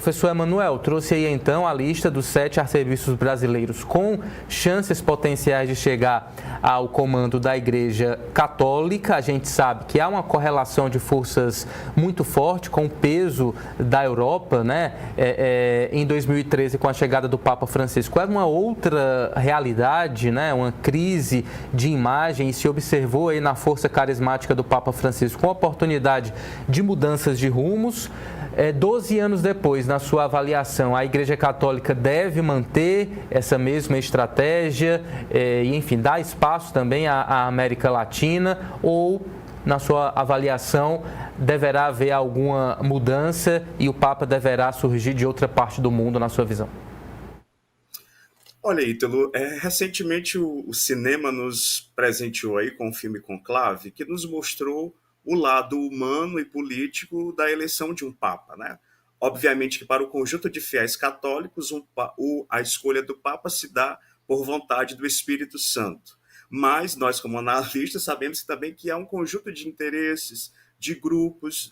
Professor Emanuel, trouxe aí então a lista dos 7 arcebispos brasileiros com chances potenciais de chegar ao comando da Igreja Católica. A gente sabe que há uma correlação de forças muito forte com o peso da Europa, né? Em 2013, com a chegada do Papa Francisco, era uma outra realidade, né? Uma crise de imagem, e se observou aí na força carismática do Papa Francisco com a oportunidade de mudanças de rumos. 12 anos depois, na sua avaliação, a Igreja Católica deve manter essa mesma estratégia e, enfim, dar espaço também à América Latina, ou, na sua avaliação, deverá haver alguma mudança e o Papa deverá surgir de outra parte do mundo, na sua visão? Olha, Ítalo, recentemente o cinema nos presenteou aí com o filme Conclave, que nos mostrou o lado humano e político da eleição de um Papa, né? Obviamente que para o conjunto de fiéis católicos, a escolha do Papa se dá por vontade do Espírito Santo. Mas nós, como analistas, sabemos também que há um conjunto de interesses, de grupos,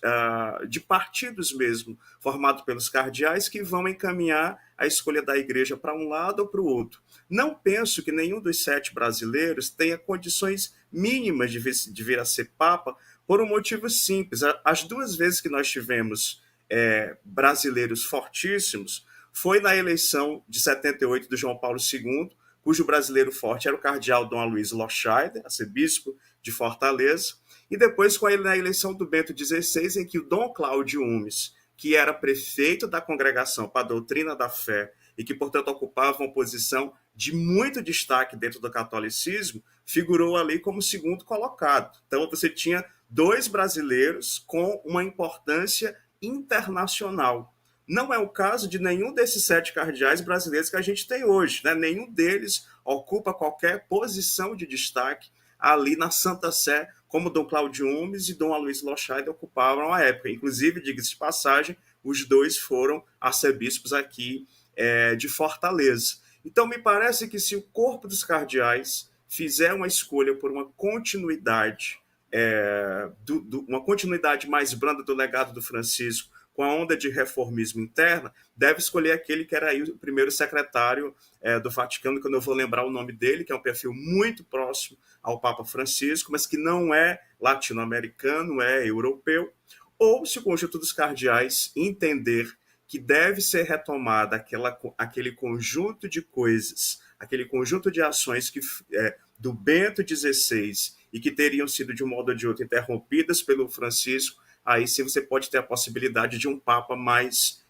de partidos mesmo, formado pelos cardeais, que vão encaminhar a escolha da igreja para um lado ou para o outro. Não penso que nenhum dos 7 brasileiros tenha condições mínimas de vir a ser Papa, por um motivo simples. As 2 vezes que nós tivemos brasileiros fortíssimos foi na eleição de 78 do João Paulo II, cujo brasileiro forte era o cardeal Dom Aloysio Loscheider, arcebispo de Fortaleza, e depois com ele na eleição do Bento XVI, em que o Dom Cláudio Umes, que era prefeito da Congregação para a Doutrina da Fé e que, portanto, ocupava uma posição de muito destaque dentro do catolicismo, figurou ali como segundo colocado. Então, você tinha 2 brasileiros com uma importância internacional. Não é o caso de nenhum desses 7 cardeais brasileiros que a gente tem hoje, né? Nenhum deles ocupa qualquer posição de destaque ali na Santa Sé, como Dom Cláudio Umes e Dom Aloysio Loscheider ocupavam à época. Inclusive, diga-se de passagem, os 2 foram arcebispos aqui de Fortaleza. Então, me parece que se o corpo dos cardeais fizer uma escolha por uma continuidade, uma continuidade mais branda do legado do Francisco, com a onda de reformismo interna, deve escolher aquele que era aí o primeiro secretário do Vaticano, que eu não vou lembrar o nome dele, que é um perfil muito próximo ao Papa Francisco, mas que não é latino-americano, é europeu. Ou, se o conjunto dos cardeais entender que deve ser retomada aquele conjunto de coisas, aquele conjunto de ações do Bento XVI e que teriam sido, de um modo ou de outro, interrompidas pelo Francisco, aí sim você pode ter a possibilidade de um Papa mais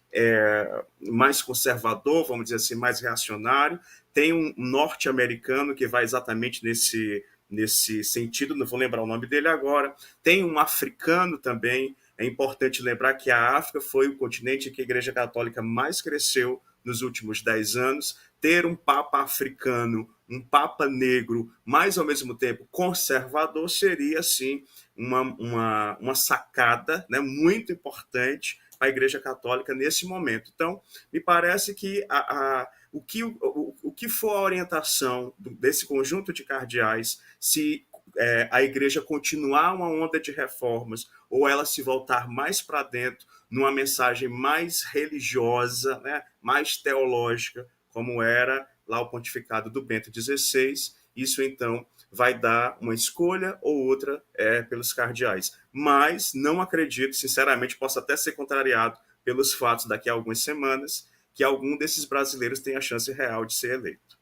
conservador, vamos dizer assim, mais reacionário. Tem um norte-americano que vai exatamente nesse sentido, não vou lembrar o nome dele agora. Tem um africano também. É importante lembrar que a África foi o continente em que a Igreja Católica mais cresceu nos últimos 10 anos. Ter um Papa africano, um Papa negro, mas ao mesmo tempo conservador, seria, sim, uma sacada, né, muito importante para a Igreja Católica nesse momento. Então, me parece que o que for a orientação desse conjunto de cardeais, se a Igreja continuar uma onda de reformas ou ela se voltar mais para dentro, numa mensagem mais religiosa, né, mais teológica, como era lá o pontificado do Bento XVI, isso então vai dar uma escolha ou outra pelos cardeais. Mas não acredito, sinceramente, posso até ser contrariado pelos fatos daqui a algumas semanas, que algum desses brasileiros tem a chance real de ser eleito.